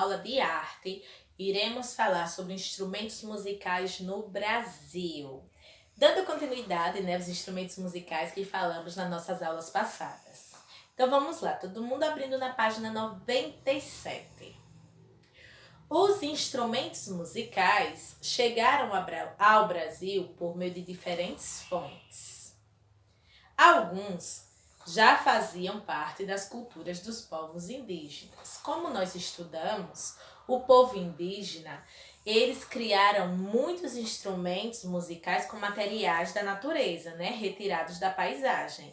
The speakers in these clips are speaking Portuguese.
aula de arte, iremos falar sobre instrumentos musicais no Brasil. Dando continuidade, aos instrumentos musicais que falamos nas nossas aulas passadas. Então vamos lá, todo mundo abrindo na página 97. Os instrumentos musicais chegaram ao Brasil por meio de diferentes fontes. Alguns já faziam parte das culturas dos povos indígenas. Como nós estudamos, o povo indígena, eles criaram muitos instrumentos musicais com materiais da natureza, retirados da paisagem.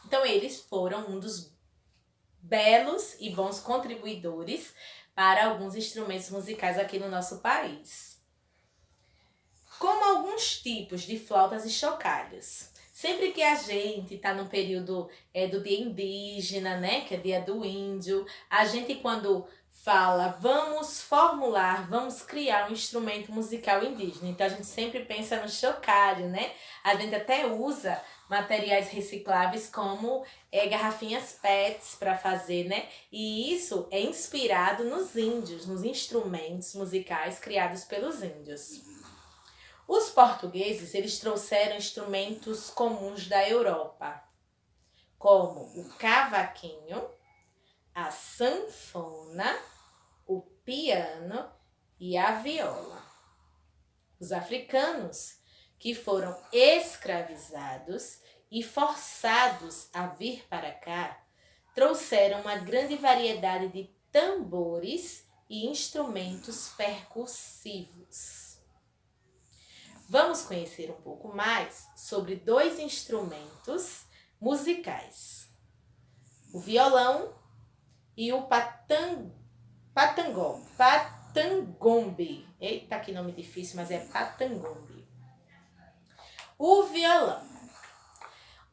Então, eles foram um dos belos e bons contribuidores para alguns instrumentos musicais aqui no nosso país. Como alguns tipos de flautas e chocalhos. Sempre que a gente está no período do dia indígena, que é dia do índio, a gente quando fala, vamos criar um instrumento musical indígena. Então a gente sempre pensa no chocalho, A gente até usa materiais recicláveis como garrafinhas PETs para fazer, E isso é inspirado nos índios, nos instrumentos musicais criados pelos índios. Os portugueses, eles trouxeram instrumentos comuns da Europa, como o cavaquinho, a sanfona, o piano e a viola. Os africanos, que foram escravizados e forçados a vir para cá, trouxeram uma grande variedade de tambores e instrumentos percussivos. Vamos conhecer um pouco mais sobre dois instrumentos musicais. O violão e o patangombe. Eita, que nome difícil, mas é patangombe. O violão.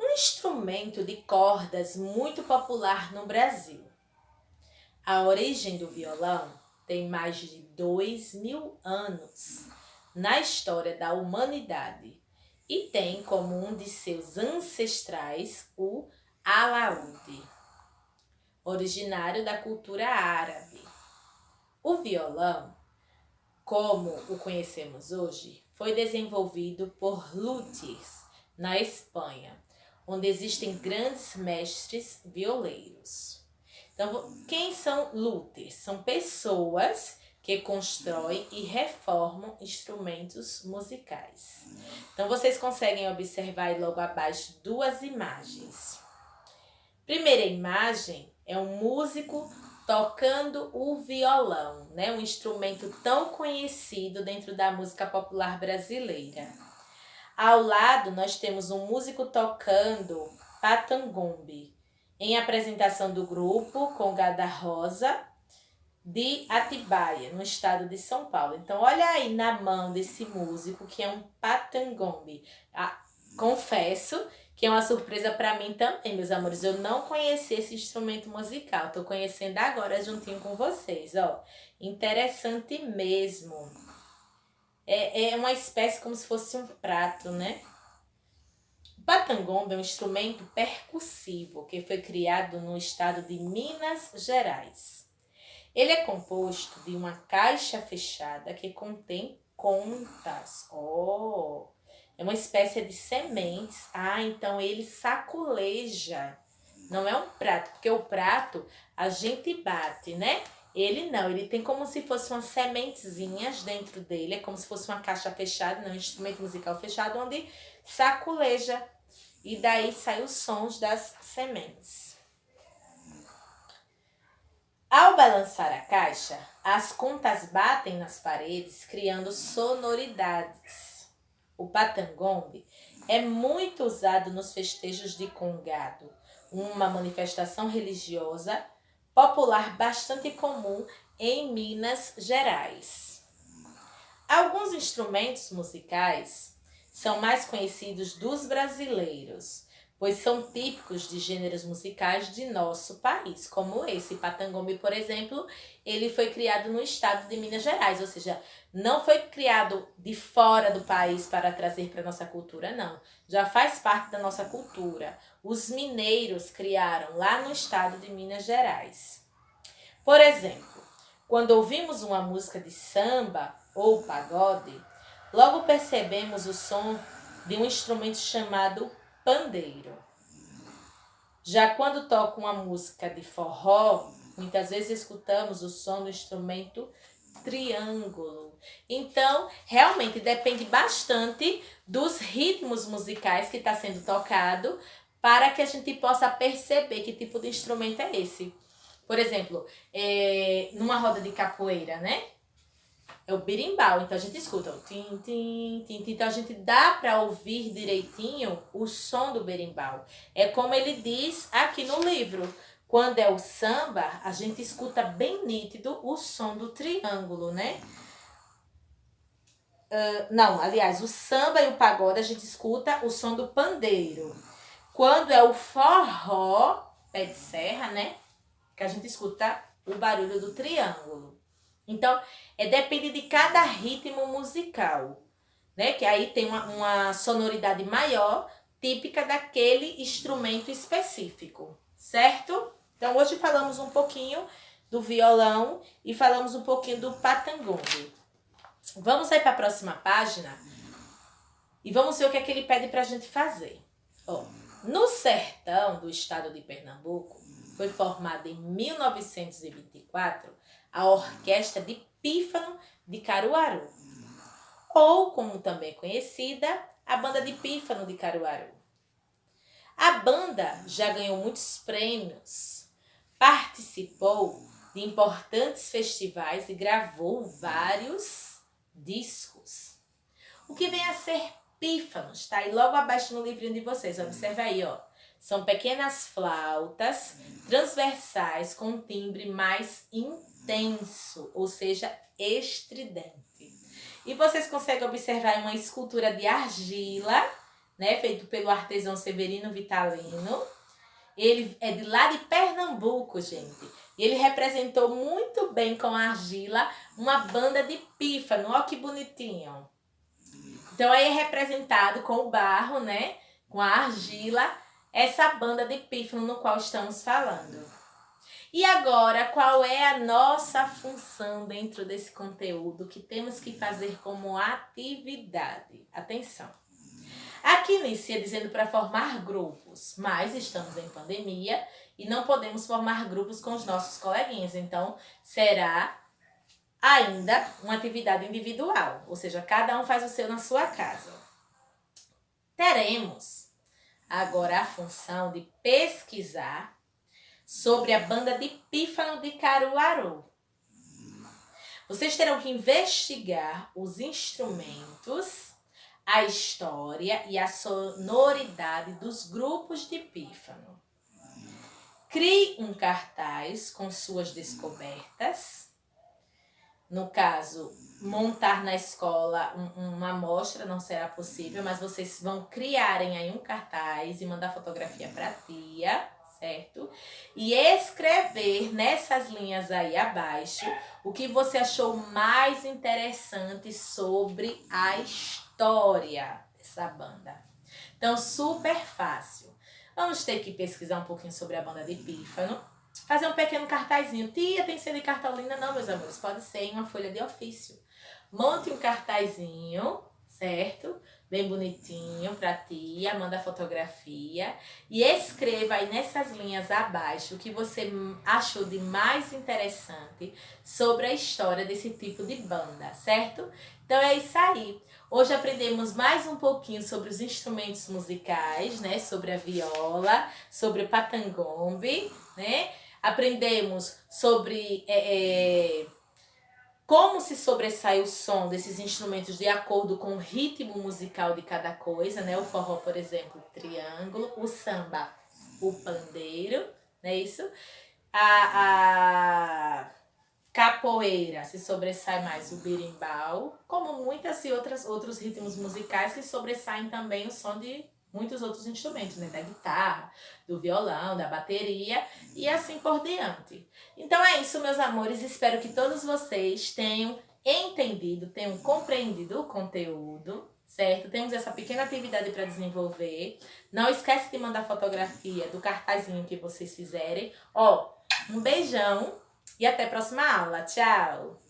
Um instrumento de cordas muito popular no Brasil. A origem do violão tem mais de 2.000 anos na história da humanidade e tem como um de seus ancestrais o alaúde, originário da cultura árabe. O violão, como o conhecemos hoje, foi desenvolvido por luthiers na Espanha, onde existem grandes mestres violeiros. Então, quem são luthiers? São pessoas que constroem e reformam instrumentos musicais. Então, vocês conseguem observar aí logo abaixo duas imagens. Primeira imagem é um músico tocando o violão, um instrumento tão conhecido dentro da música popular brasileira. Ao lado, nós temos um músico tocando patangombe, em apresentação do grupo Congada Rosa, de Atibaia, no estado de São Paulo. Então, olha aí na mão desse músico, que é um patangombe. Confesso que é uma surpresa para mim também, meus amores. Eu não conhecia esse instrumento musical. Estou conhecendo agora juntinho com vocês, ó. Interessante mesmo. É uma espécie como se fosse um prato, O patangombe é um instrumento percussivo que foi criado no estado de Minas Gerais. Ele é composto de uma caixa fechada que contém contas. É uma espécie de sementes. Então ele saculeja. Não é um prato, porque o prato a gente bate, Ele não, ele tem como se fosse umas sementezinhas dentro dele. É como se fosse uma caixa fechada, um instrumento musical fechado, onde saculeja. E daí saem os sons das sementes. Ao balançar a caixa, as contas batem nas paredes, criando sonoridades. O patangombe é muito usado nos festejos de Congado, uma manifestação religiosa popular bastante comum em Minas Gerais. Alguns instrumentos musicais são mais conhecidos dos brasileiros, pois são típicos de gêneros musicais de nosso país, como esse patangombe, por exemplo, ele foi criado no estado de Minas Gerais, ou seja, não foi criado de fora do país para trazer para a nossa cultura, não. Já faz parte da nossa cultura. Os mineiros criaram lá no estado de Minas Gerais. Por exemplo, Quando ouvimos uma música de samba ou pagode, logo percebemos o som de um instrumento chamado pandeiro. Já quando toca uma música de forró, muitas vezes escutamos o som do instrumento triângulo. Então, realmente depende bastante dos ritmos musicais que está sendo tocado para que a gente possa perceber que tipo de instrumento é esse. Por exemplo, numa roda de capoeira, né? É o berimbau, então a gente escuta o tim, tim, tim, tim. Então a gente dá para ouvir direitinho o som do berimbau. É como ele diz aqui no livro. Quando é o samba, a gente escuta bem nítido o som do triângulo, né? Não, aliás, o samba e o pagode a gente escuta o som do pandeiro. Quando é o forró, pé de serra, né? Que a gente escuta o barulho do triângulo. Então, depende de cada ritmo musical, né? Que aí tem uma sonoridade maior, típica daquele instrumento específico, certo? Então, hoje falamos um pouquinho do violão e falamos um pouquinho do patangombe. Vamos aí para a próxima página e vamos ver o que é que ele pede para a gente fazer. Ó, no sertão do estado de Pernambuco, foi formada em 1924 a Orquestra de Pífano de Caruaru, ou como também é conhecida, a Banda de Pífano de Caruaru. A banda já ganhou muitos prêmios, participou de importantes festivais e gravou vários discos. O que vem a ser pífanos, tá aí logo abaixo no livrinho de vocês, observa aí, ó. São pequenas flautas transversais com timbre mais intenso, ou seja, estridente. E vocês conseguem observar uma escultura de argila, né, feito pelo artesão Severino Vitalino. Ele é de lá de Pernambuco, gente. E ele representou muito bem com a argila uma banda de pífano. Olha que bonitinho. Então aí é representado com o barro, né, com a argila, essa banda de pífano no qual estamos falando. E agora, qual é a nossa função dentro desse conteúdo que temos que fazer como atividade? Atenção! Aqui inicia dizendo para formar grupos, mas estamos em pandemia e não podemos formar grupos com os nossos coleguinhas, então será ainda uma atividade individual, ou seja, cada um faz o seu na sua casa. Teremos agora a função de pesquisar sobre a banda de pífano de Caruaru. Vocês terão que investigar os instrumentos, a história e a sonoridade dos grupos de pífano. Crie um cartaz com suas descobertas. No caso, montar na escola uma amostra não será possível, mas vocês vão criarem aí um cartaz e mandar fotografia para a tia, certo? E escrever nessas linhas aí abaixo o que você achou mais interessante sobre a história dessa banda. Então, super fácil. Vamos ter que pesquisar um pouquinho sobre a banda de pífano. Fazer um pequeno cartazinho. Tia, tem que ser de cartolina? Não, meus amores. Pode ser em uma folha de ofício. Monte um cartazinho, certo? Bem bonitinho pra tia. Manda a fotografia. E escreva aí nessas linhas abaixo o que você achou de mais interessante sobre a história desse tipo de banda, certo? Então é isso aí. Hoje aprendemos mais um pouquinho sobre os instrumentos musicais, né? Sobre a viola, sobre o patangombe, né? Aprendemos sobre como se sobressai o som desses instrumentos de acordo com o ritmo musical de cada coisa, né? O forró, por exemplo, o triângulo, o samba, o pandeiro, não é isso? A capoeira se sobressai mais o berimbau, como muitas e outros ritmos musicais que sobressaem também o som de muitos outros instrumentos, né? Da guitarra, do violão, da bateria e assim por diante. Então é isso, meus amores. Espero que todos vocês tenham entendido, tenham compreendido o conteúdo, certo? Temos essa pequena atividade para desenvolver. Não esquece de mandar fotografia do cartazinho que vocês fizerem. Ó, um beijão E até a próxima aula. Tchau!